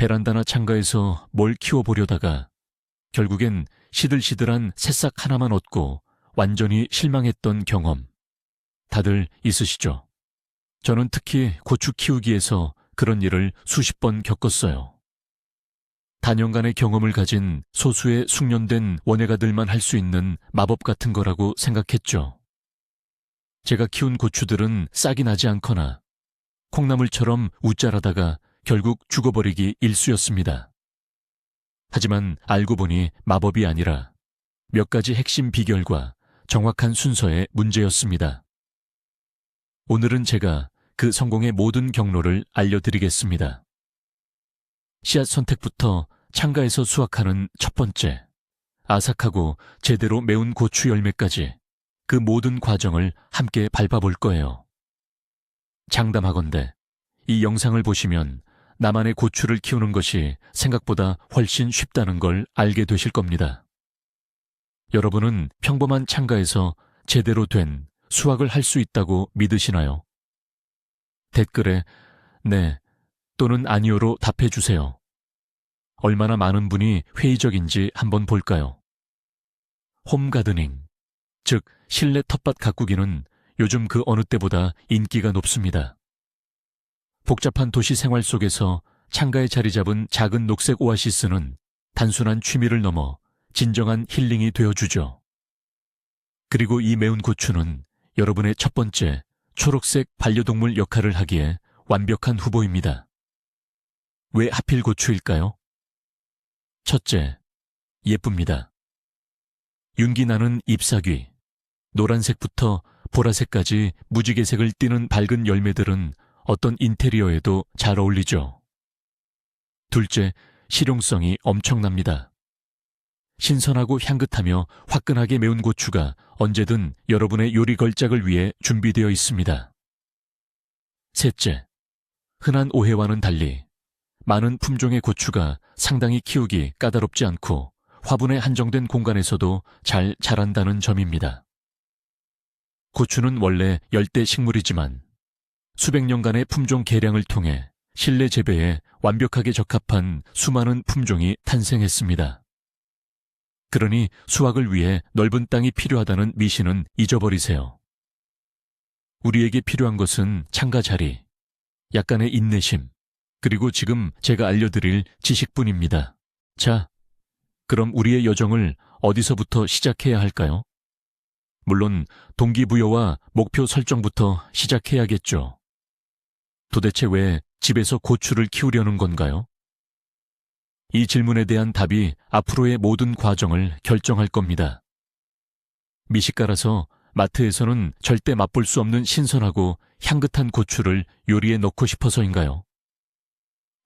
베란다나 창가에서 뭘 키워보려다가 결국엔 시들시들한 새싹 하나만 얻고 완전히 실망했던 경험 다들 있으시죠? 저는 특히 고추 키우기에서 그런 일을 수십 번 겪었어요. 단연간의 경험을 가진 소수의 숙련된 원예가들만 할 수 있는 마법 같은 거라고 생각했죠. 제가 키운 고추들은 싹이 나지 않거나 콩나물처럼 웃자라다가 결국 죽어버리기 일쑤였습니다. 하지만 알고 보니 마법이 아니라 몇 가지 핵심 비결과 정확한 순서의 문제였습니다. 오늘은 제가 그 성공의 모든 경로를 알려드리겠습니다. 씨앗 선택부터 창가에서 수확하는 첫 번째, 아삭하고 제대로 매운 고추 열매까지 그 모든 과정을 함께 밟아볼 거예요. 장담하건대 이 영상을 보시면 나만의 고추를 키우는 것이 생각보다 훨씬 쉽다는 걸 알게 되실 겁니다. 여러분은 평범한 창가에서 제대로 된 수확을 할 수 있다고 믿으시나요? 댓글에 네 또는 아니요로 답해주세요. 얼마나 많은 분이 회의적인지 한번 볼까요? 홈가드닝, 즉 실내 텃밭 가꾸기는 요즘 그 어느 때보다 인기가 높습니다. 복잡한 도시 생활 속에서 창가에 자리 잡은 작은 녹색 오아시스는 단순한 취미를 넘어 진정한 힐링이 되어주죠. 그리고 이 매운 고추는 여러분의 첫 번째 초록색 반려동물 역할을 하기에 완벽한 후보입니다. 왜 하필 고추일까요? 첫째, 예쁩니다. 윤기 나는 잎사귀, 노란색부터 보라색까지 무지개색을 띠는 밝은 열매들은 어떤 인테리어에도 잘 어울리죠. 둘째, 실용성이 엄청납니다. 신선하고 향긋하며 화끈하게 매운 고추가 언제든 여러분의 요리 걸작을 위해 준비되어 있습니다. 셋째, 흔한 오해와는 달리 많은 품종의 고추가 상당히 키우기 까다롭지 않고 화분에 한정된 공간에서도 잘 자란다는 점입니다. 고추는 원래 열대 식물이지만 수백 년간의 품종 개량을 통해 실내 재배에 완벽하게 적합한 수많은 품종이 탄생했습니다. 그러니 수확을 위해 넓은 땅이 필요하다는 미신은 잊어버리세요. 우리에게 필요한 것은 창가 자리, 약간의 인내심, 그리고 지금 제가 알려드릴 지식뿐입니다. 자, 그럼 우리의 여정을 어디서부터 시작해야 할까요? 물론 동기부여와 목표 설정부터 시작해야겠죠. 도대체 왜 집에서 고추를 키우려는 건가요? 이 질문에 대한 답이 앞으로의 모든 과정을 결정할 겁니다. 미식가라서 마트에서는 절대 맛볼 수 없는 신선하고 향긋한 고추를 요리에 넣고 싶어서인가요?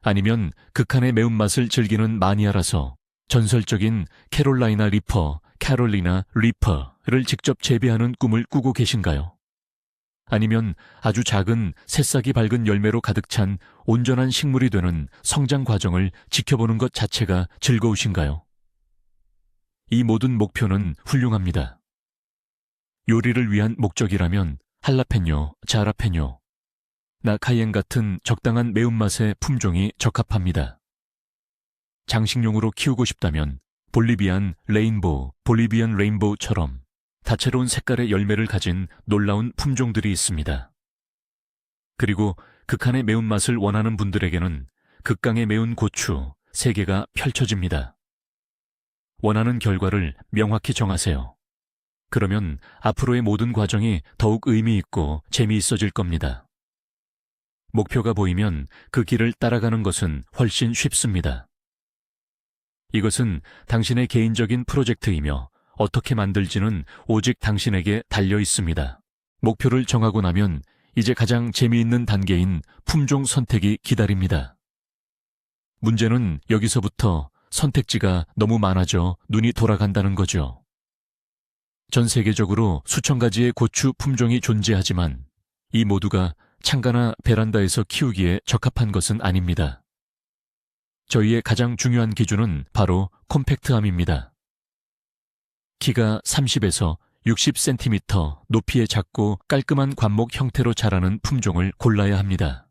아니면 극한의 매운맛을 즐기는 마니아라서 전설적인 캐롤리나 리퍼를 직접 재배하는 꿈을 꾸고 계신가요? 아니면 아주 작은 새싹이 밝은 열매로 가득 찬 온전한 식물이 되는 성장 과정을 지켜보는 것 자체가 즐거우신가요? 이 모든 목표는 훌륭합니다. 요리를 위한 목적이라면 할라페뇨, 자라페뇨, 카이엔 같은 적당한 매운맛의 품종이 적합합니다. 장식용으로 키우고 싶다면 볼리비안 레인보우처럼 다채로운 색깔의 열매를 가진 놀라운 품종들이 있습니다. 그리고 극한의 매운맛을 원하는 분들에게는 극강의 매운 고추 3개가 펼쳐집니다. 원하는 결과를 명확히 정하세요. 그러면 앞으로의 모든 과정이 더욱 의미 있고 재미있어질 겁니다. 목표가 보이면 그 길을 따라가는 것은 훨씬 쉽습니다. 이것은 당신의 개인적인 프로젝트이며 어떻게 만들지는 오직 당신에게 달려 있습니다. 목표를 정하고 나면 이제 가장 재미있는 단계인 품종 선택이 기다립니다. 문제는 여기서부터 선택지가 너무 많아져 눈이 돌아간다는 거죠. 전 세계적으로 수천 가지의 고추 품종이 존재하지만 이 모두가 창가나 베란다에서 키우기에 적합한 것은 아닙니다. 저희의 가장 중요한 기준은 바로 콤팩트함입니다. 키가 30에서 60cm 높이의 작고 깔끔한 관목 형태로 자라는 품종을 골라야 합니다.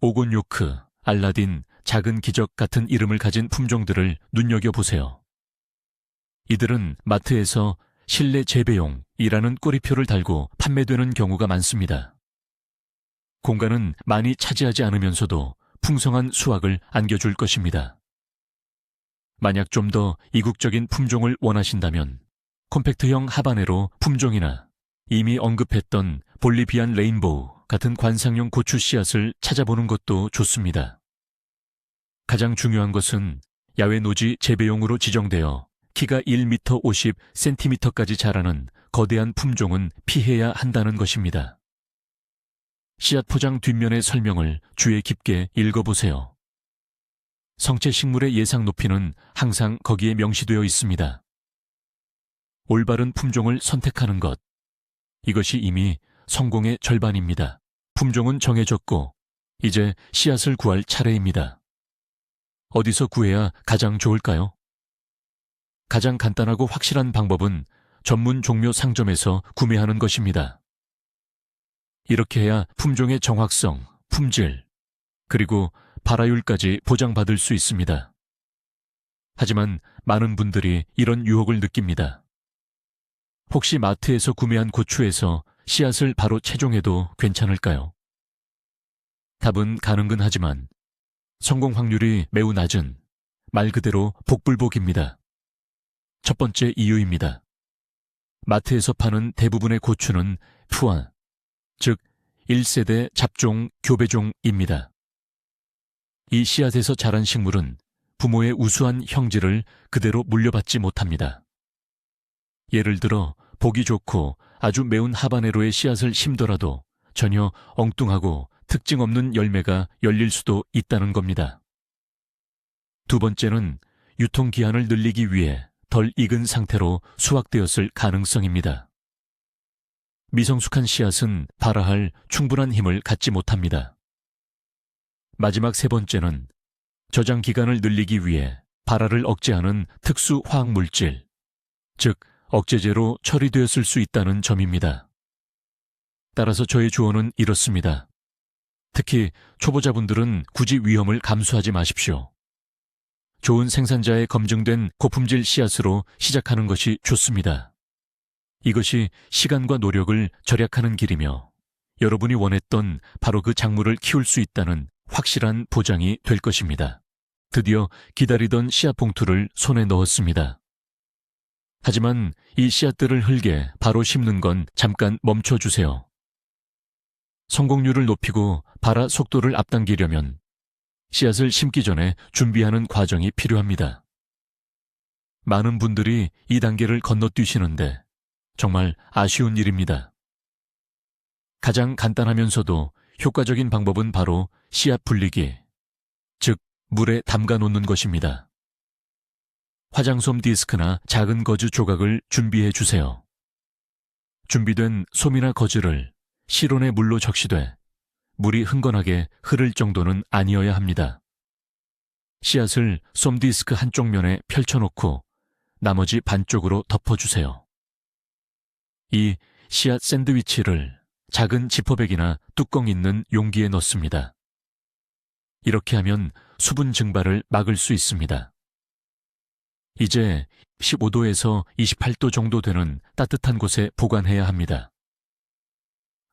오곤요크, 알라딘, 작은 기적 같은 이름을 가진 품종들을 눈여겨보세요. 이들은 마트에서 실내 재배용이라는 꼬리표를 달고 판매되는 경우가 많습니다. 공간은 많이 차지하지 않으면서도 풍성한 수확을 안겨줄 것입니다. 만약 좀 더 이국적인 품종을 원하신다면 콤팩트형 하바네로 품종이나 이미 언급했던 볼리비안 레인보우 같은 관상용 고추 씨앗을 찾아보는 것도 좋습니다. 가장 중요한 것은 야외 노지 재배용으로 지정되어 키가 1m 50cm까지 자라는 거대한 품종은 피해야 한다는 것입니다. 씨앗 포장 뒷면의 설명을 주의 깊게 읽어보세요. 성체 식물의 예상 높이는 항상 거기에 명시되어 있습니다. 올바른 품종을 선택하는 것, 이것이 이미 성공의 절반입니다. 품종은 정해졌고 이제 씨앗을 구할 차례입니다. 어디서 구해야 가장 좋을까요? 가장 간단하고 확실한 방법은 전문 종묘 상점에서 구매하는 것입니다. 이렇게 해야 품종의 정확성, 품질, 그리고 발화율까지 보장받을 수 있습니다. 하지만 많은 분들이 이런 유혹을 느낍니다. 혹시 마트에서 구매한 고추에서 씨앗을 바로 채종해도 괜찮을까요? 답은 가능은 하지만 성공 확률이 매우 낮은 말 그대로 복불복입니다. 첫 번째 이유입니다. 마트에서 파는 대부분의 고추는 푸안, 즉 1세대 잡종 교배종입니다. 이 씨앗에서 자란 식물은 부모의 우수한 형질을 그대로 물려받지 못합니다. 예를 들어 보기 좋고 아주 매운 하바네로의 씨앗을 심더라도 전혀 엉뚱하고 특징 없는 열매가 열릴 수도 있다는 겁니다. 두 번째는 유통기한을 늘리기 위해 덜 익은 상태로 수확되었을 가능성입니다. 미성숙한 씨앗은 발화할 충분한 힘을 갖지 못합니다. 마지막 세 번째는 저장 기간을 늘리기 위해 발화를 억제하는 특수 화학물질, 즉 억제제로 처리되었을 수 있다는 점입니다. 따라서 저의 조언은 이렇습니다. 특히 초보자분들은 굳이 위험을 감수하지 마십시오. 좋은 생산자의 검증된 고품질 씨앗으로 시작하는 것이 좋습니다. 이것이 시간과 노력을 절약하는 길이며 여러분이 원했던 바로 그 작물을 키울 수 있다는 확실한 보장이 될 것입니다. 드디어 기다리던 씨앗 봉투를 손에 넣었습니다. 하지만 이 씨앗들을 흙에 바로 심는 건 잠깐 멈춰주세요. 성공률을 높이고 발화 속도를 앞당기려면 씨앗을 심기 전에 준비하는 과정이 필요합니다. 많은 분들이 이 단계를 건너뛰시는데 정말 아쉬운 일입니다. 가장 간단하면서도 효과적인 방법은 바로 씨앗 불리기, 즉 물에 담가 놓는 것입니다. 화장솜 디스크나 작은 거즈 조각을 준비해 주세요. 준비된 솜이나 거즈를 실온의 물로 적시되 물이 흥건하게 흐를 정도는 아니어야 합니다. 씨앗을 솜 디스크 한쪽 면에 펼쳐놓고 나머지 반쪽으로 덮어주세요. 이 씨앗 샌드위치를 작은 지퍼백이나 뚜껑 있는 용기에 넣습니다. 이렇게 하면 수분 증발을 막을 수 있습니다. 이제 15도에서 28도 정도 되는 따뜻한 곳에 보관해야 합니다.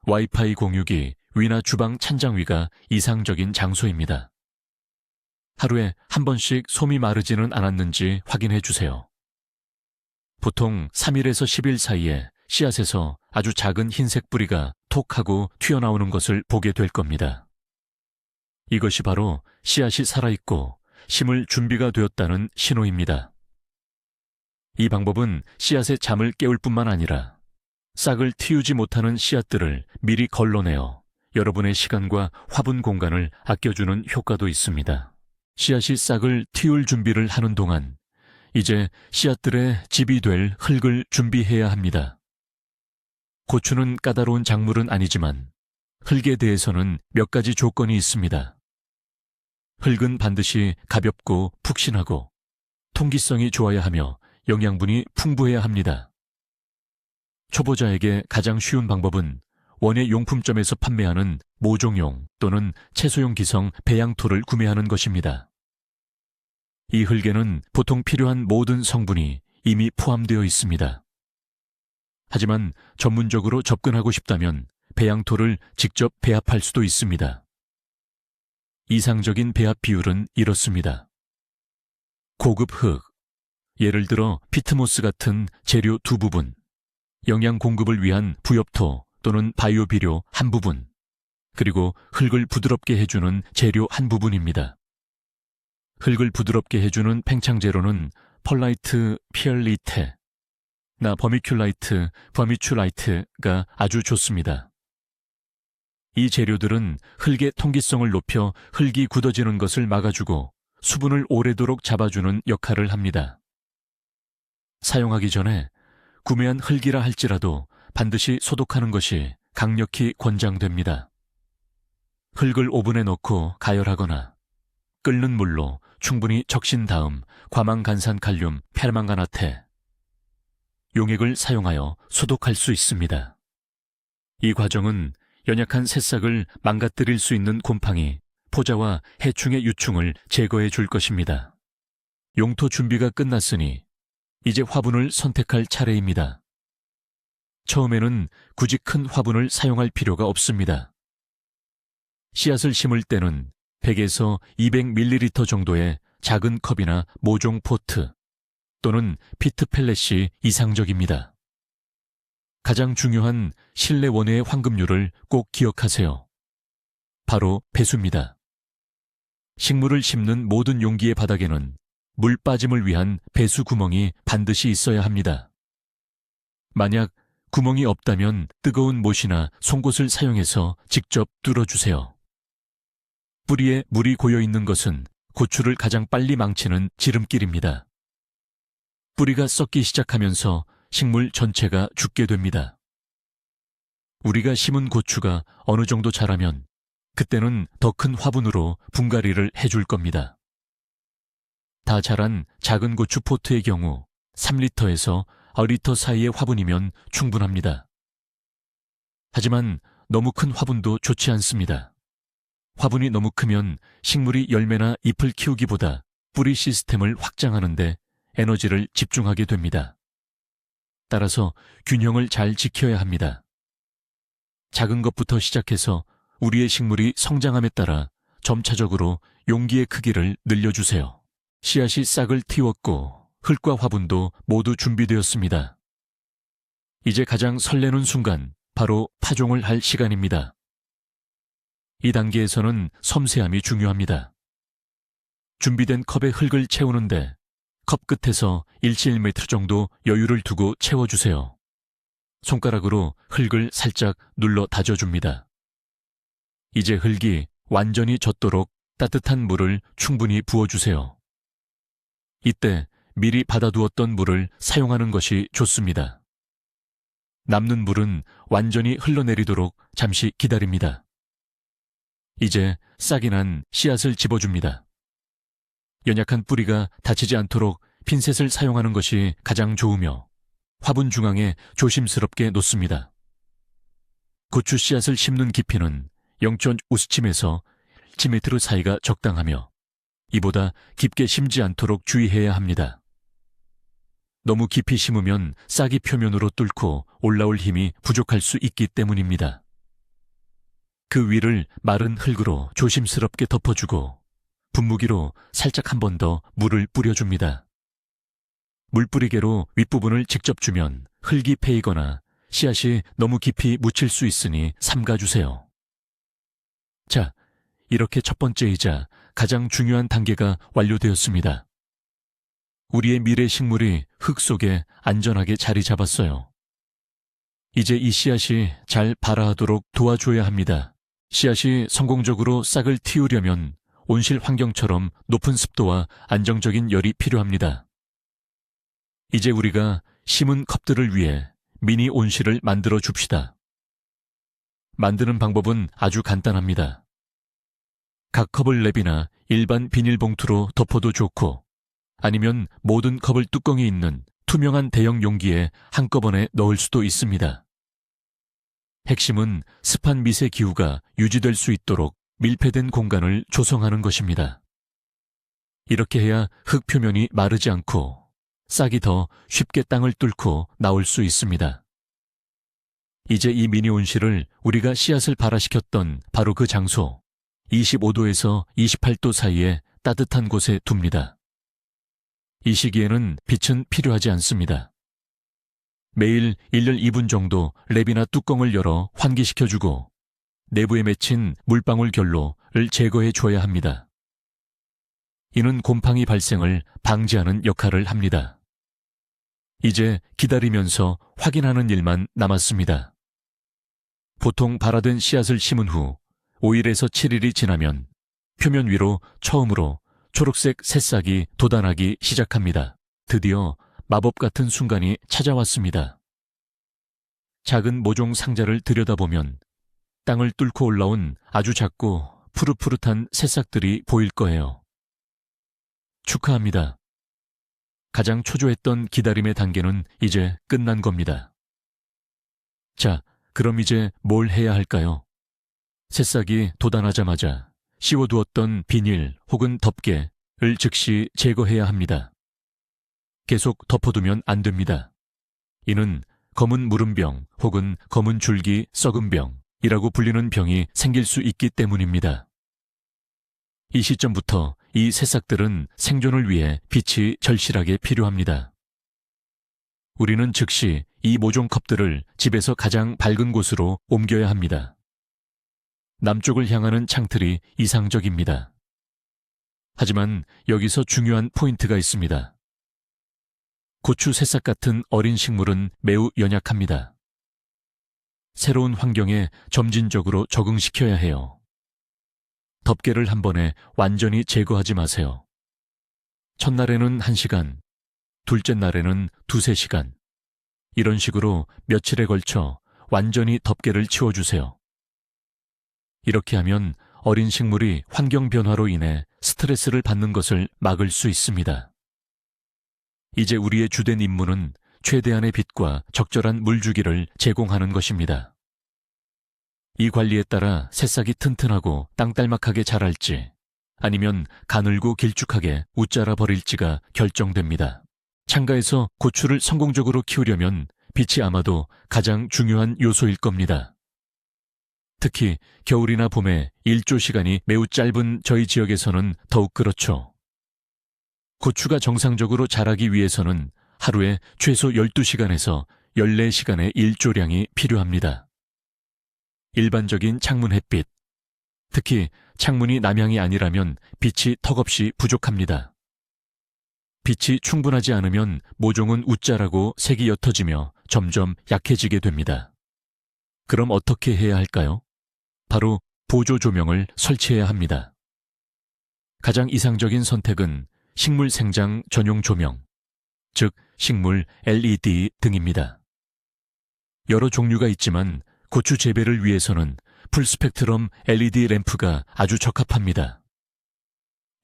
와이파이 공유기 위나 주방 찬장 위가 이상적인 장소입니다. 하루에 한 번씩 솜이 마르지는 않았는지 확인해 주세요. 보통 3일에서 10일 사이에 씨앗에서 아주 작은 흰색 뿌리가 톡 하고 튀어나오는 것을 보게 될 겁니다. 이것이 바로 씨앗이 살아있고 심을 준비가 되었다는 신호입니다. 이 방법은 씨앗의 잠을 깨울 뿐만 아니라 싹을 틔우지 못하는 씨앗들을 미리 걸러내어 여러분의 시간과 화분 공간을 아껴주는 효과도 있습니다. 씨앗이 싹을 틔울 준비를 하는 동안 이제 씨앗들의 집이 될 흙을 준비해야 합니다. 고추는 까다로운 작물은 아니지만 흙에 대해서는 몇 가지 조건이 있습니다. 흙은 반드시 가볍고 푹신하고 통기성이 좋아야 하며 영양분이 풍부해야 합니다. 초보자에게 가장 쉬운 방법은 원예 용품점에서 판매하는 모종용 또는 채소용 기성 배양토를 구매하는 것입니다. 이 흙에는 보통 필요한 모든 성분이 이미 포함되어 있습니다. 하지만 전문적으로 접근하고 싶다면 배양토를 직접 배합할 수도 있습니다. 이상적인 배합 비율은 이렇습니다. 고급 흙, 예를 들어 피트모스 같은 재료 2부분, 영양 공급을 위한 부엽토 또는 바이오 비료 1부분, 그리고 흙을 부드럽게 해주는 재료 1부분입니다. 흙을 부드럽게 해주는 팽창재료는 펄라이트 피얼리테, 나 버미큘라이트, 버미츄라이트가 아주 좋습니다. 이 재료들은 흙의 통기성을 높여 흙이 굳어지는 것을 막아주고 수분을 오래도록 잡아주는 역할을 합니다. 사용하기 전에 구매한 흙이라 할지라도 반드시 소독하는 것이 강력히 권장됩니다. 흙을 오븐에 넣고 가열하거나 끓는 물로 충분히 적신 다음 과망간산 칼륨 페르망가나테, 용액을 사용하여 소독할 수 있습니다. 이 과정은 연약한 새싹을 망가뜨릴 수 있는 곰팡이, 포자와 해충의 유충을 제거해 줄 것입니다. 용토 준비가 끝났으니 이제 화분을 선택할 차례입니다. 처음에는 굳이 큰 화분을 사용할 필요가 없습니다. 씨앗을 심을 때는 100에서 200ml 정도의 작은 컵이나 모종 포트 또는 피트 펠렛이 이상적입니다. 가장 중요한 실내 원예의 황금률을 꼭 기억하세요. 바로 배수입니다. 식물을 심는 모든 용기의 바닥에는 물 빠짐을 위한 배수 구멍이 반드시 있어야 합니다. 만약 구멍이 없다면 뜨거운 못이나 송곳을 사용해서 직접 뚫어주세요. 뿌리에 물이 고여있는 것은 고추를 가장 빨리 망치는 지름길입니다. 뿌리가 썩기 시작하면서 식물 전체가 죽게 됩니다. 우리가 심은 고추가 어느 정도 자라면 그때는 더 큰 화분으로 분갈이를 해줄 겁니다. 다 자란 작은 고추 포트의 경우 3리터에서 2리터 사이의 화분이면 충분합니다. 하지만 너무 큰 화분도 좋지 않습니다. 화분이 너무 크면 식물이 열매나 잎을 키우기보다 뿌리 시스템을 확장하는 데 에너지를 집중하게 됩니다. 따라서 균형을 잘 지켜야 합니다. 작은 것부터 시작해서 우리의 식물이 성장함에 따라 점차적으로 용기의 크기를 늘려주세요. 씨앗이 싹을 틔웠고 흙과 화분도 모두 준비되었습니다. 이제 가장 설레는 순간, 바로 파종을 할 시간입니다. 이 단계에서는 섬세함이 중요합니다. 준비된 컵에 흙을 채우는데 컵 끝에서 1cm 정도 여유를 두고 채워주세요. 손가락으로 흙을 살짝 눌러 다져줍니다. 이제 흙이 완전히 젖도록 따뜻한 물을 충분히 부어주세요. 이때 미리 받아두었던 물을 사용하는 것이 좋습니다. 남는 물은 완전히 흘러내리도록 잠시 기다립니다. 이제 싹이 난 씨앗을 집어줍니다. 연약한 뿌리가 다치지 않도록 핀셋을 사용하는 것이 가장 좋으며 화분 중앙에 조심스럽게 놓습니다. 고추 씨앗을 심는 깊이는 0.5cm에서 1cm 사이가 적당하며 이보다 깊게 심지 않도록 주의해야 합니다. 너무 깊이 심으면 싹이 표면으로 뚫고 올라올 힘이 부족할 수 있기 때문입니다. 그 위를 마른 흙으로 조심스럽게 덮어주고 분무기로 살짝 한 번 더 물을 뿌려줍니다. 물뿌리개로 윗부분을 직접 주면 흙이 패이거나 씨앗이 너무 깊이 묻힐 수 있으니 삼가주세요. 자, 이렇게 첫 번째이자 가장 중요한 단계가 완료되었습니다. 우리의 미래 식물이 흙 속에 안전하게 자리 잡았어요. 이제 이 씨앗이 잘 발아하도록 도와줘야 합니다. 씨앗이 성공적으로 싹을 틔우려면 온실 환경처럼 높은 습도와 안정적인 열이 필요합니다. 이제 우리가 심은 컵들을 위해 미니 온실을 만들어 줍시다. 만드는 방법은 아주 간단합니다. 각 컵을 랩이나 일반 비닐봉투로 덮어도 좋고 아니면 모든 컵을 뚜껑이 있는 투명한 대형 용기에 한꺼번에 넣을 수도 있습니다. 핵심은 습한 미세 기후가 유지될 수 있도록 밀폐된 공간을 조성하는 것입니다. 이렇게 해야 흙 표면이 마르지 않고 싹이 더 쉽게 땅을 뚫고 나올 수 있습니다. 이제 이 미니 온실을 우리가 씨앗을 발화시켰던 바로 그 장소 25도에서 28도 사이에 따뜻한 곳에 둡니다. 이 시기에는 빛은 필요하지 않습니다. 매일 1년 2분 정도 랩이나 뚜껑을 열어 환기시켜주고 내부에 맺힌 물방울 결로를 제거해 줘야 합니다. 이는 곰팡이 발생을 방지하는 역할을 합니다. 이제 기다리면서 확인하는 일만 남았습니다. 보통 발화된 씨앗을 심은 후 5일에서 7일이 지나면 표면 위로 처음으로 초록색 새싹이 돋아나기 시작합니다. 드디어 마법 같은 순간이 찾아왔습니다. 작은 모종 상자를 들여다보면 땅을 뚫고 올라온 아주 작고 푸릇푸릇한 새싹들이 보일 거예요. 축하합니다. 가장 초조했던 기다림의 단계는 이제 끝난 겁니다. 자, 그럼 이제 뭘 해야 할까요? 새싹이 돋아나자마자 씌워두었던 비닐 혹은 덮개를 즉시 제거해야 합니다. 계속 덮어두면 안 됩니다. 이는 검은 무름병 혹은 검은 줄기 썩은 병이라고 불리는 병이 생길 수 있기 때문입니다. 이 시점부터 이 새싹들은 생존을 위해 빛이 절실하게 필요합니다. 우리는 즉시 이 모종컵들을 집에서 가장 밝은 곳으로 옮겨야 합니다. 남쪽을 향하는 창틀이 이상적입니다. 하지만 여기서 중요한 포인트가 있습니다. 고추 새싹 같은 어린 식물은 매우 연약합니다. 새로운 환경에 점진적으로 적응시켜야 해요. 덮개를 한 번에 완전히 제거하지 마세요. 첫날에는 1시간, 둘째 날에는 2~3시간. 이런 식으로 며칠에 걸쳐 완전히 덮개를 치워주세요. 이렇게 하면 어린 식물이 환경 변화로 인해 스트레스를 받는 것을 막을 수 있습니다. 이제 우리의 주된 임무는 최대한의 빛과 적절한 물주기를 제공하는 것입니다. 이 관리에 따라 새싹이 튼튼하고 땅딸막하게 자랄지 아니면 가늘고 길쭉하게 웃자라 버릴지가 결정됩니다. 창가에서 고추를 성공적으로 키우려면 빛이 아마도 가장 중요한 요소일 겁니다. 특히 겨울이나 봄에 일조 시간이 매우 짧은 저희 지역에서는 더욱 그렇죠. 고추가 정상적으로 자라기 위해서는 하루에 최소 12시간에서 14시간의 일조량이 필요합니다. 일반적인 창문 햇빛, 특히 창문이 남향이 아니라면 빛이 턱없이 부족합니다. 빛이 충분하지 않으면 모종은 웃자라고 색이 옅어지며 점점 약해지게 됩니다. 그럼 어떻게 해야 할까요? 바로 보조 조명을 설치해야 합니다. 가장 이상적인 선택은 식물 생장 전용 조명, 즉 식물 LED 등입니다. 여러 종류가 있지만 고추 재배를 위해서는 풀스펙트럼 LED 램프가 아주 적합합니다.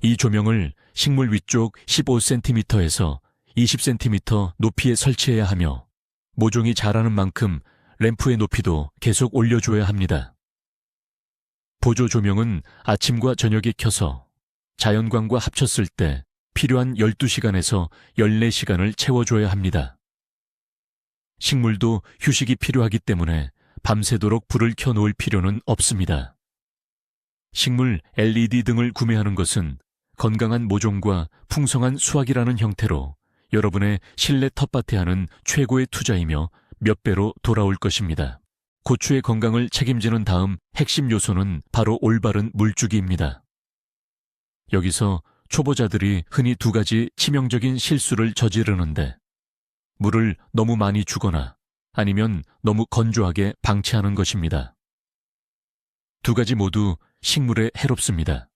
이 조명을 식물 위쪽 15cm에서 20cm 높이에 설치해야 하며 모종이 자라는 만큼 램프의 높이도 계속 올려줘야 합니다. 보조 조명은 아침과 저녁에 켜서 자연광과 합쳤을 때 필요한 12시간에서 14시간을 채워줘야 합니다. 식물도 휴식이 필요하기 때문에 밤새도록 불을 켜놓을 필요는 없습니다. 식물 LED 등을 구매하는 것은 건강한 모종과 풍성한 수확이라는 형태로 여러분의 실내 텃밭에 하는 최고의 투자이며 몇 배로 돌아올 것입니다. 고추의 건강을 책임지는 다음 핵심 요소는 바로 올바른 물주기입니다. 여기서 초보자들이 흔히 2가지 치명적인 실수를 저지르는데 물을 너무 많이 주거나 아니면 너무 건조하게 방치하는 것입니다. 2가지 모두 식물에 해롭습니다.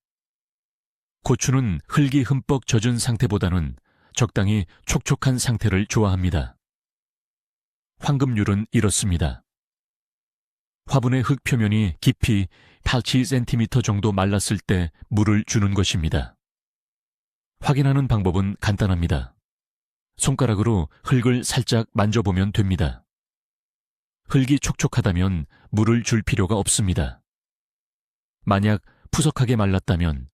고추는 흙이 흠뻑 젖은 상태보다는 적당히 촉촉한 상태를 좋아합니다. 황금률은 이렇습니다. 화분의 흙 표면이 깊이 8cm 정도 말랐을 때 물을 주는 것입니다. 확인하는 방법은 간단합니다. 손가락으로 흙을 살짝 만져보면 됩니다. 흙이 촉촉하다면 물을 줄 필요가 없습니다. 만약 푸석하게 말랐다면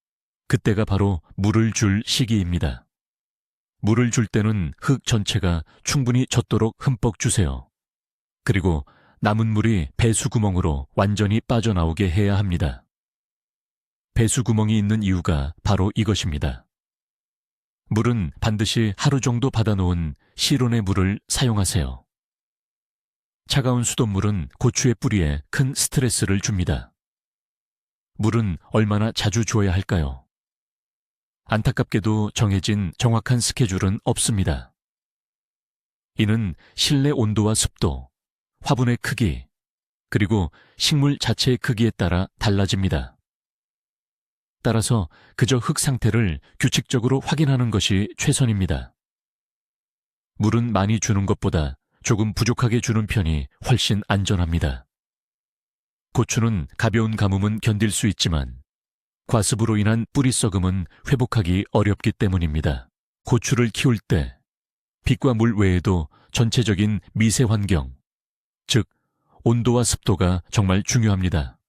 그때가 바로 물을 줄 시기입니다. 물을 줄 때는 흙 전체가 충분히 젖도록 흠뻑 주세요. 그리고 남은 물이 배수구멍으로 완전히 빠져나오게 해야 합니다. 배수구멍이 있는 이유가 바로 이것입니다. 물은 반드시 하루 정도 받아놓은 실온의 물을 사용하세요. 차가운 수돗물은 고추의 뿌리에 큰 스트레스를 줍니다. 물은 얼마나 자주 줘야 할까요? 안타깝게도 정해진 정확한 스케줄은 없습니다. 이는 실내 온도와 습도, 화분의 크기, 그리고 식물 자체의 크기에 따라 달라집니다. 따라서 그저 흙 상태를 규칙적으로 확인하는 것이 최선입니다. 물은 많이 주는 것보다 조금 부족하게 주는 편이 훨씬 안전합니다. 고추는 가벼운 가뭄은 견딜 수 있지만 과습으로 인한 뿌리 썩음은 회복하기 어렵기 때문입니다. 고추를 키울 때 빛과 물 외에도 전체적인 미세 환경, 즉 온도와 습도가 정말 중요합니다.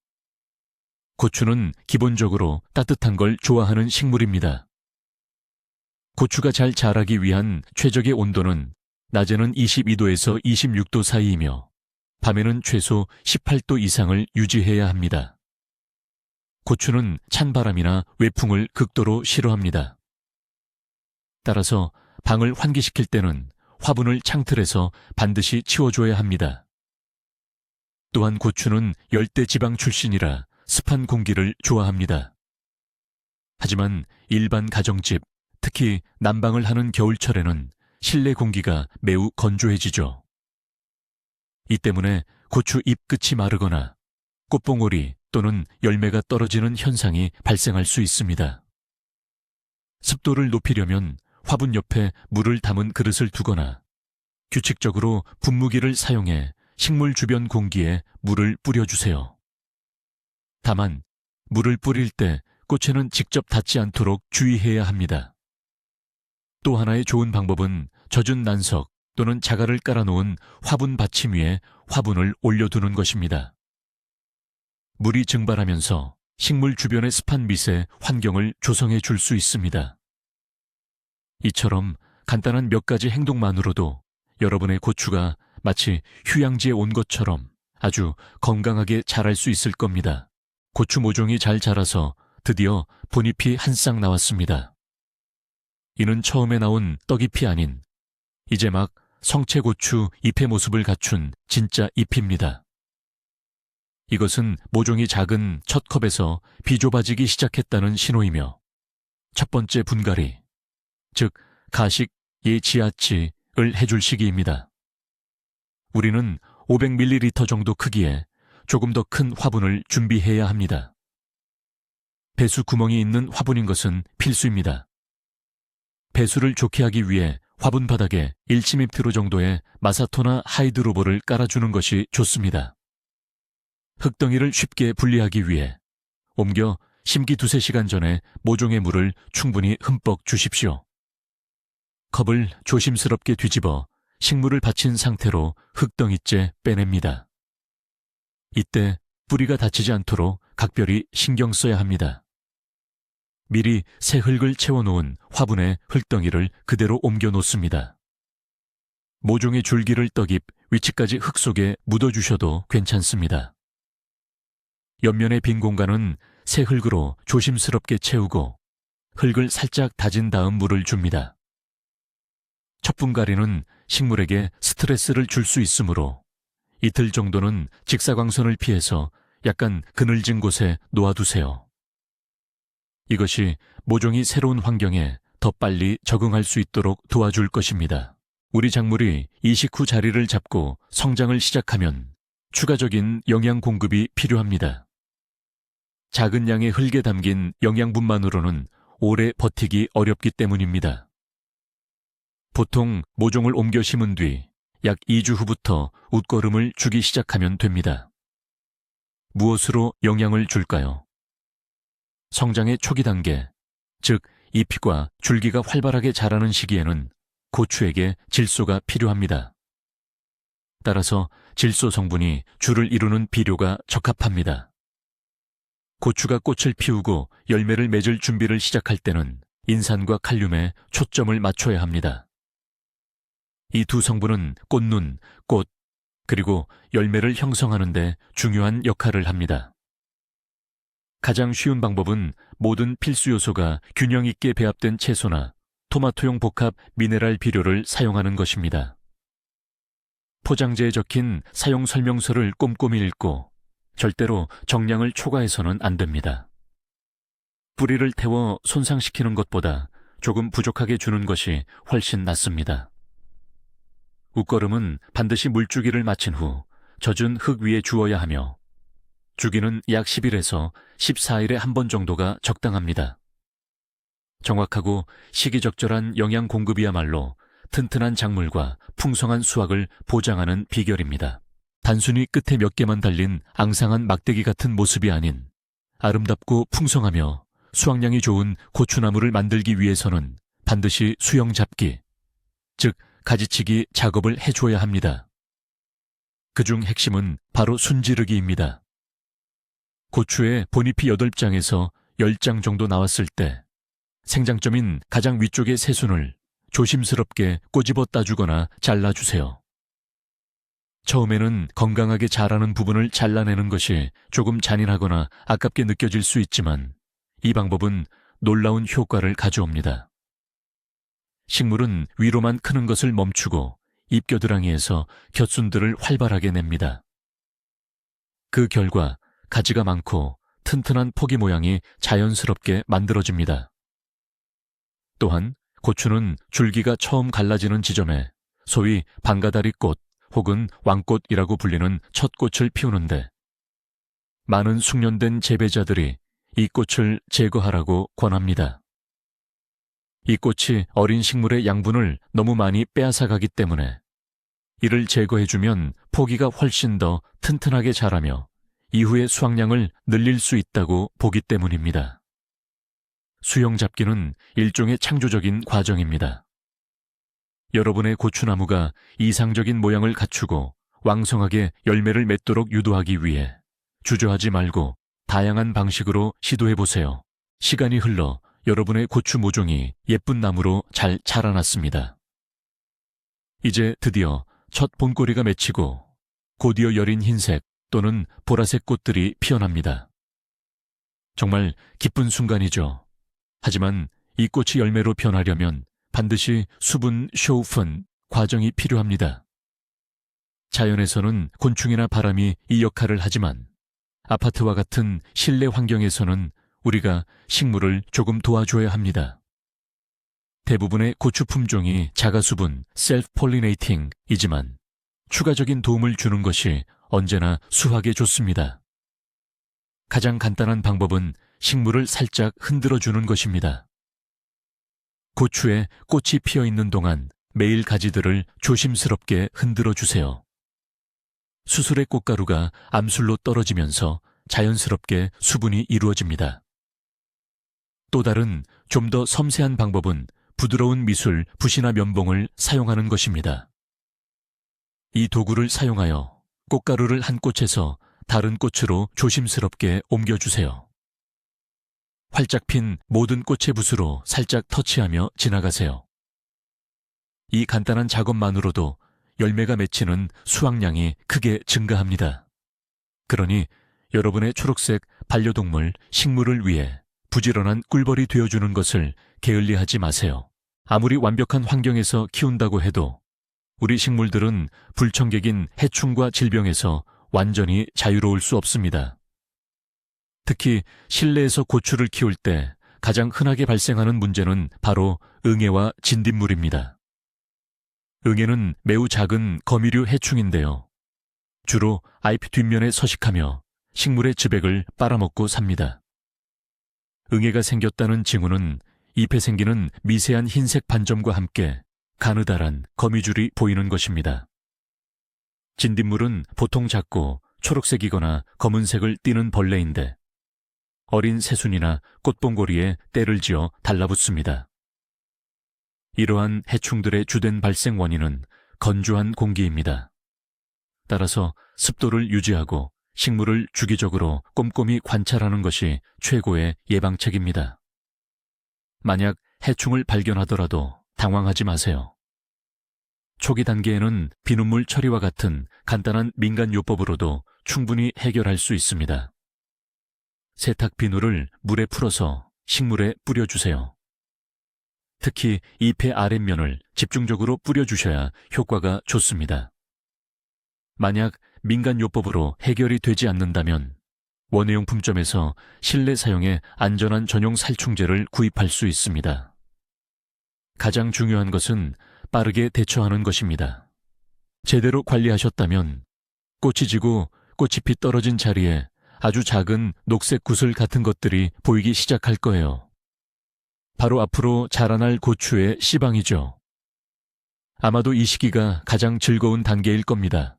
고추는 기본적으로 따뜻한 걸 좋아하는 식물입니다. 고추가 잘 자라기 위한 최적의 온도는 낮에는 22도에서 26도 사이이며 밤에는 최소 18도 이상을 유지해야 합니다. 고추는 찬바람이나 외풍을 극도로 싫어합니다. 따라서 방을 환기시킬 때는 화분을 창틀에서 반드시 치워줘야 합니다. 또한 고추는 열대지방 출신이라 습한 공기를 좋아합니다. 하지만 일반 가정집, 특히 난방을 하는 겨울철에는 실내 공기가 매우 건조해지죠. 이 때문에 고추 잎 끝이 마르거나 꽃봉오리 또는 열매가 떨어지는 현상이 발생할 수 있습니다. 습도를 높이려면 화분 옆에 물을 담은 그릇을 두거나 규칙적으로 분무기를 사용해 식물 주변 공기에 물을 뿌려주세요. 다만 물을 뿌릴 때 꽃에는 직접 닿지 않도록 주의해야 합니다. 또 하나의 좋은 방법은 젖은 난석 또는 자갈을 깔아놓은 화분 받침 위에 화분을 올려두는 것입니다. 물이 증발하면서 식물 주변의 습한 밑에 환경을 조성해 줄 수 있습니다. 이처럼 간단한 몇 가지 행동만으로도 여러분의 고추가 마치 휴양지에 온 것처럼 아주 건강하게 자랄 수 있을 겁니다. 고추 모종이 잘 자라서 드디어 본잎이 한 쌍 나왔습니다. 이는 처음에 나온 떡잎이 아닌 이제 막 성채고추 잎의 모습을 갖춘 진짜 잎입니다. 이것은 모종이 작은 첫 컵에서 비좁아지기 시작했다는 신호이며 첫 번째 분갈이, 즉 가식 예지아치를 해줄 시기입니다. 우리는 500ml 정도 크기에 조금 더 큰 화분을 준비해야 합니다. 배수 구멍이 있는 화분인 것은 필수입니다. 배수를 좋게 하기 위해 화분 바닥에 1cm 정도의 마사토나 하이드로볼을 깔아주는 것이 좋습니다. 흙덩이를 쉽게 분리하기 위해 옮겨 심기 2-3시간 전에 모종의 물을 충분히 흠뻑 주십시오. 컵을 조심스럽게 뒤집어 식물을 받친 상태로 흙덩이째 빼냅니다. 이때 뿌리가 다치지 않도록 각별히 신경 써야 합니다. 미리 새 흙을 채워놓은 화분에 흙덩이를 그대로 옮겨 놓습니다. 모종의 줄기를 떡잎 위치까지 흙 속에 묻어주셔도 괜찮습니다. 옆면의 빈 공간은 새 흙으로 조심스럽게 채우고 흙을 살짝 다진 다음 물을 줍니다. 첫 분갈이는 식물에게 스트레스를 줄 수 있으므로 이틀 정도는 직사광선을 피해서 약간 그늘진 곳에 놓아두세요. 이것이 모종이 새로운 환경에 더 빨리 적응할 수 있도록 도와줄 것입니다. 우리 작물이 이식 후 자리를 잡고 성장을 시작하면 추가적인 영양 공급이 필요합니다. 작은 양의 흙에 담긴 영양분만으로는 오래 버티기 어렵기 때문입니다. 보통 모종을 옮겨 심은 뒤 약 2주 후부터 웃거름을 주기 시작하면 됩니다. 무엇으로 영양을 줄까요? 성장의 초기 단계, 즉 잎과 줄기가 활발하게 자라는 시기에는 고추에게 질소가 필요합니다. 따라서 질소 성분이 줄을 이루는 비료가 적합합니다. 고추가 꽃을 피우고 열매를 맺을 준비를 시작할 때는 인산과 칼륨에 초점을 맞춰야 합니다. 이 두 성분은 꽃눈, 꽃, 그리고 열매를 형성하는 데 중요한 역할을 합니다. 가장 쉬운 방법은 모든 필수 요소가 균형 있게 배합된 채소나 토마토용 복합 미네랄 비료를 사용하는 것입니다. 포장지에 적힌 사용 설명서를 꼼꼼히 읽고 절대로 정량을 초과해서는 안 됩니다. 뿌리를 태워 손상시키는 것보다 조금 부족하게 주는 것이 훨씬 낫습니다. 웃거름은 반드시 물주기를 마친 후 젖은 흙 위에 주어야 하며 주기는 약 10일에서 14일에 한 번 정도가 적당합니다. 정확하고 시기적절한 영양 공급이야말로 튼튼한 작물과 풍성한 수확을 보장하는 비결입니다. 단순히 끝에 몇 개만 달린 앙상한 막대기 같은 모습이 아닌 아름답고 풍성하며 수확량이 좋은 고추나무를 만들기 위해서는 반드시 수영 잡기, 즉 가지치기 작업을 해줘야 합니다. 그중 핵심은 바로 순지르기입니다. 고추의 본잎이 8장에서 10장 정도 나왔을 때 생장점인 가장 위쪽의 새순을 조심스럽게 꼬집어 따주거나 잘라주세요. 처음에는 건강하게 자라는 부분을 잘라내는 것이 조금 잔인하거나 아깝게 느껴질 수 있지만 이 방법은 놀라운 효과를 가져옵니다. 식물은 위로만 크는 것을 멈추고 잎겨드랑이에서 곁순들을 활발하게 냅니다. 그 결과 가지가 많고 튼튼한 포기 모양이 자연스럽게 만들어집니다. 또한 고추는 줄기가 처음 갈라지는 지점에 소위 방가다리꽃 혹은 왕꽃이라고 불리는 첫 꽃을 피우는데 많은 숙련된 재배자들이 이 꽃을 제거하라고 권합니다. 이 꽃이 어린 식물의 양분을 너무 많이 빼앗아가기 때문에 이를 제거해주면 포기가 훨씬 더 튼튼하게 자라며 이후의 수확량을 늘릴 수 있다고 보기 때문입니다. 수영 잡기는 일종의 창조적인 과정입니다. 여러분의 고추나무가 이상적인 모양을 갖추고 왕성하게 열매를 맺도록 유도하기 위해 주저하지 말고 다양한 방식으로 시도해보세요. 시간이 흘러 여러분의 고추 모종이 예쁜 나무로 잘 자라났습니다. 이제 드디어 첫 봄꼬리가 맺히고 곧이어 여린 흰색 또는 보라색 꽃들이 피어납니다. 정말 기쁜 순간이죠. 하지만 이 꽃이 열매로 변하려면 반드시 수분 쇼우픈 과정이 필요합니다. 자연에서는 곤충이나 바람이 이 역할을 하지만 아파트와 같은 실내 환경에서는 우리가 식물을 조금 도와줘야 합니다. 대부분의 고추 품종이 자가수분, 셀프-폴리네이팅이지만 추가적인 도움을 주는 것이 언제나 수확에 좋습니다. 가장 간단한 방법은 식물을 살짝 흔들어주는 것입니다. 고추에 꽃이 피어 있는 동안 매일 가지들을 조심스럽게 흔들어주세요. 수술의 꽃가루가 암술로 떨어지면서 자연스럽게 수분이 이루어집니다. 또 다른 좀 더 섬세한 방법은 부드러운 미술 붓이나 면봉을 사용하는 것입니다. 이 도구를 사용하여 꽃가루를 한 꽃에서 다른 꽃으로 조심스럽게 옮겨주세요. 활짝 핀 모든 꽃의 붓으로 살짝 터치하며 지나가세요. 이 간단한 작업만으로도 열매가 맺히는 수확량이 크게 증가합니다. 그러니 여러분의 초록색 반려동물, 식물을 위해 부지런한 꿀벌이 되어주는 것을 게을리하지 마세요. 아무리 완벽한 환경에서 키운다고 해도 우리 식물들은 불청객인 해충과 질병에서 완전히 자유로울 수 없습니다. 특히 실내에서 고추를 키울 때 가장 흔하게 발생하는 문제는 바로 응애와 진딧물입니다. 응애는 매우 작은 거미류 해충인데요. 주로 잎 뒷면에 서식하며 식물의 즙액을 빨아먹고 삽니다. 응애가 생겼다는 징후는 잎에 생기는 미세한 흰색 반점과 함께 가느다란 거미줄이 보이는 것입니다. 진딧물은 보통 작고 초록색이거나 검은색을 띠는 벌레인데 어린 새순이나 꽃봉고리에 때를 지어 달라붙습니다. 이러한 해충들의 주된 발생 원인은 건조한 공기입니다. 따라서 습도를 유지하고 식물을 주기적으로 꼼꼼히 관찰하는 것이 최고의 예방책입니다. 만약 해충을 발견하더라도 당황하지 마세요. 초기 단계에는 비눗물 처리와 같은 간단한 민간요법으로도 충분히 해결할 수 있습니다. 세탁 비누를 물에 풀어서 식물에 뿌려주세요. 특히 잎의 아랫면을 집중적으로 뿌려주셔야 효과가 좋습니다. 만약 민간요법으로 해결이 되지 않는다면 원예용품점에서 실내 사용에 안전한 전용 살충제를 구입할 수 있습니다. 가장 중요한 것은 빠르게 대처하는 것입니다. 제대로 관리하셨다면 꽃이 지고 꽃잎이 떨어진 자리에 아주 작은 녹색 구슬 같은 것들이 보이기 시작할 거예요. 바로 앞으로 자라날 고추의 씨방이죠. 아마도 이 시기가 가장 즐거운 단계일 겁니다.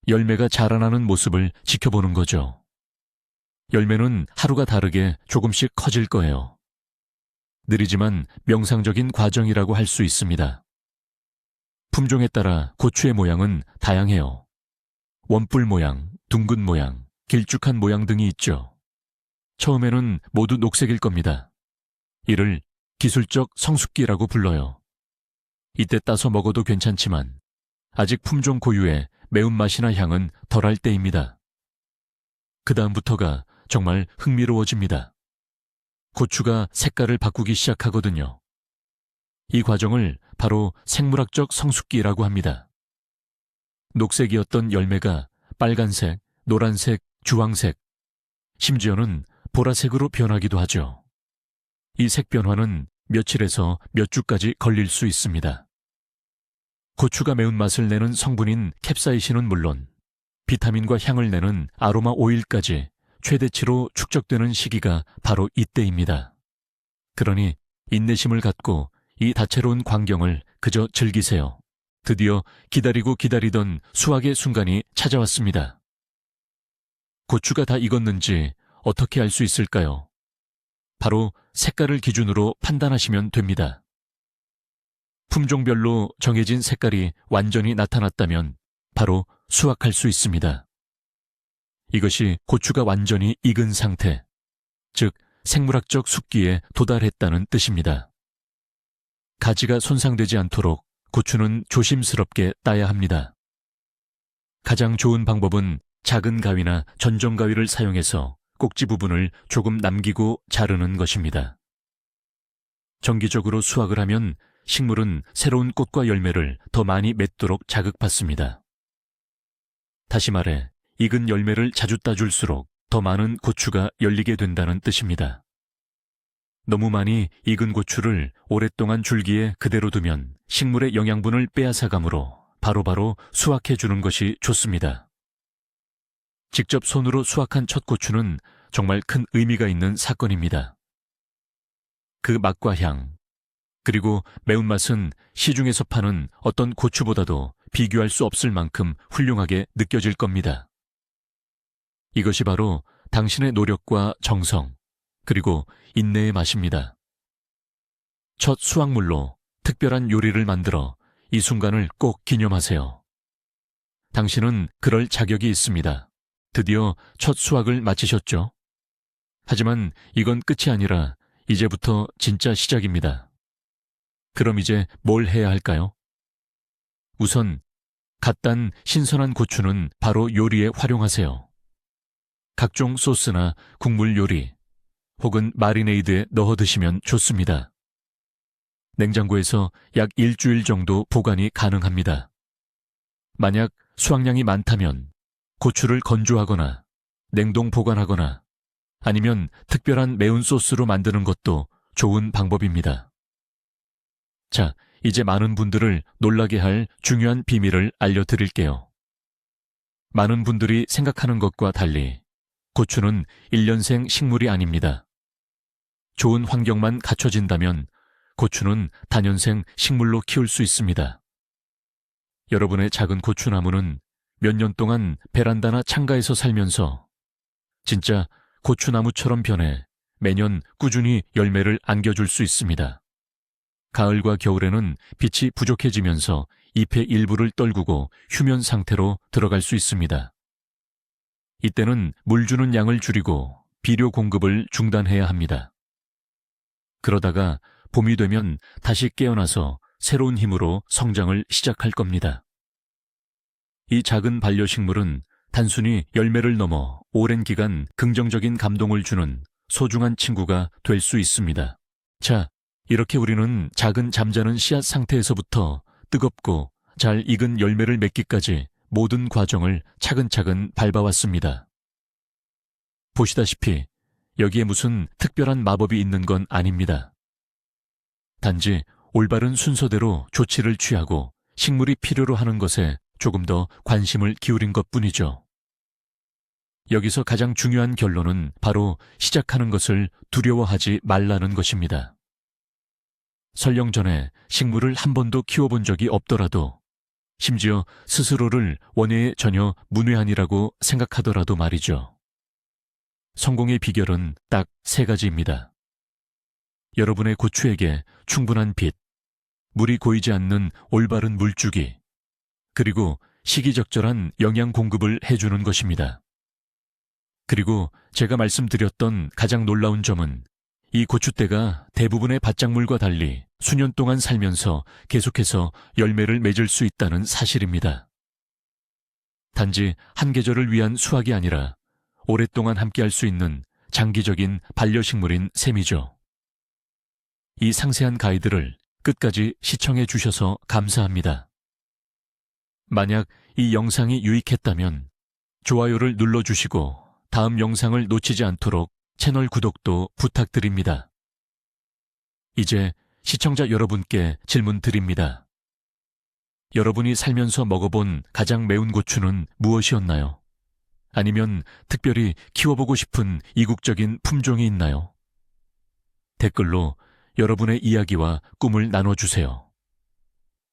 열매가 자라나는 모습을 지켜보는 거죠. 열매는 하루가 다르게 조금씩 커질 거예요. 느리지만 명상적인 과정이라고 할 수 있습니다. 품종에 따라 고추의 모양은 다양해요. 원뿔 모양, 둥근 모양, 길쭉한 모양 등이 있죠. 처음에는 모두 녹색일 겁니다. 이를 기술적 성숙기라고 불러요. 이때 따서 먹어도 괜찮지만 아직 품종 고유의 매운맛이나 향은 덜할 때입니다. 그 다음부터가 정말 흥미로워집니다. 고추가 색깔을 바꾸기 시작하거든요. 이 과정을 바로 생물학적 성숙기라고 합니다. 녹색이었던 열매가 빨간색, 노란색, 주황색, 심지어는 보라색으로 변하기도 하죠. 이 색 변화는 며칠에서 몇 주까지 걸릴 수 있습니다. 고추가 매운맛을 내는 성분인 캡사이신은 물론 비타민과 향을 내는 아로마 오일까지 최대치로 축적되는 시기가 바로 이때입니다. 그러니 인내심을 갖고 이 다채로운 광경을 그저 즐기세요. 드디어 기다리고 기다리던 수확의 순간이 찾아왔습니다. 고추가 다 익었는지 어떻게 알 수 있을까요? 바로 색깔을 기준으로 판단하시면 됩니다. 품종별로 정해진 색깔이 완전히 나타났다면 바로 수확할 수 있습니다. 이것이 고추가 완전히 익은 상태, 즉 생물학적 숙기에 도달했다는 뜻입니다. 가지가 손상되지 않도록 고추는 조심스럽게 따야 합니다. 가장 좋은 방법은 작은 가위나 전정 가위를 사용해서 꼭지 부분을 조금 남기고 자르는 것입니다. 정기적으로 수확을 하면 식물은 새로운 꽃과 열매를 더 많이 맺도록 자극받습니다. 다시 말해, 익은 열매를 자주 따줄수록 더 많은 고추가 열리게 된다는 뜻입니다. 너무 많이 익은 고추를 오랫동안 줄기에 그대로 두면 식물의 영양분을 빼앗아가므로 바로바로 수확해주는 것이 좋습니다. 직접 손으로 수확한 첫 고추는 정말 큰 의미가 있는 사건입니다. 그 맛과 향, 그리고 매운맛은 시중에서 파는 어떤 고추보다도 비교할 수 없을 만큼 훌륭하게 느껴질 겁니다. 이것이 바로 당신의 노력과 정성, 그리고 인내의 맛입니다. 첫 수확물로 특별한 요리를 만들어 이 순간을 꼭 기념하세요. 당신은 그럴 자격이 있습니다. 드디어 첫 수확을 마치셨죠? 하지만 이건 끝이 아니라 이제부터 진짜 시작입니다. 그럼 이제 뭘 해야 할까요? 우선 갓 딴 신선한 고추는 바로 요리에 활용하세요. 각종 소스나 국물 요리 혹은 마리네이드에 넣어 드시면 좋습니다. 냉장고에서 약 일주일 정도 보관이 가능합니다. 만약 수확량이 많다면 고추를 건조하거나 냉동 보관하거나 아니면 특별한 매운 소스로 만드는 것도 좋은 방법입니다. 자, 이제 많은 분들을 놀라게 할 중요한 비밀을 알려드릴게요. 많은 분들이 생각하는 것과 달리 고추는 1년생 식물이 아닙니다. 좋은 환경만 갖춰진다면 고추는 다년생 식물로 키울 수 있습니다. 여러분의 작은 고추나무는 몇 년 동안 베란다나 창가에서 살면서 진짜 고추나무처럼 변해 매년 꾸준히 열매를 안겨줄 수 있습니다. 가을과 겨울에는 빛이 부족해지면서 잎의 일부를 떨구고 휴면 상태로 들어갈 수 있습니다. 이때는 물 주는 양을 줄이고 비료 공급을 중단해야 합니다. 그러다가 봄이 되면 다시 깨어나서 새로운 힘으로 성장을 시작할 겁니다. 이 작은 반려식물은 단순히 열매를 넘어 오랜 기간 긍정적인 감동을 주는 소중한 친구가 될 수 있습니다. 자, 이렇게 우리는 작은 잠자는 씨앗 상태에서부터 뜨겁고 잘 익은 열매를 맺기까지 모든 과정을 차근차근 밟아왔습니다. 보시다시피 여기에 무슨 특별한 마법이 있는 건 아닙니다. 단지 올바른 순서대로 조치를 취하고 식물이 필요로 하는 것에 조금 더 관심을 기울인 것뿐이죠. 여기서 가장 중요한 결론은 바로 시작하는 것을 두려워하지 말라는 것입니다. 설령 전에 식물을 한 번도 키워본 적이 없더라도, 심지어 스스로를 원예에 전혀 문외한이라고 생각하더라도 말이죠. 성공의 비결은 딱 3가지입니다. 여러분의 고추에게 충분한 빛, 물이 고이지 않는 올바른 물주기, 그리고 시기적절한 영양 공급을 해주는 것입니다. 그리고 제가 말씀드렸던 가장 놀라운 점은 이 고추대가 대부분의 밭작물과 달리 수년 동안 살면서 계속해서 열매를 맺을 수 있다는 사실입니다. 단지 한 계절을 위한 수확이 아니라 오랫동안 함께할 수 있는 장기적인 반려식물인 셈이죠. 이 상세한 가이드를 끝까지 시청해 주셔서 감사합니다. 만약 이 영상이 유익했다면 좋아요를 눌러주시고 다음 영상을 놓치지 않도록 채널 구독도 부탁드립니다. 이제 시청자 여러분께 질문 드립니다. 여러분이 살면서 먹어본 가장 매운 고추는 무엇이었나요? 아니면 특별히 키워보고 싶은 이국적인 품종이 있나요? 댓글로 여러분의 이야기와 꿈을 나눠주세요.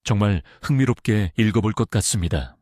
정말 흥미롭게 읽어볼 것 같습니다.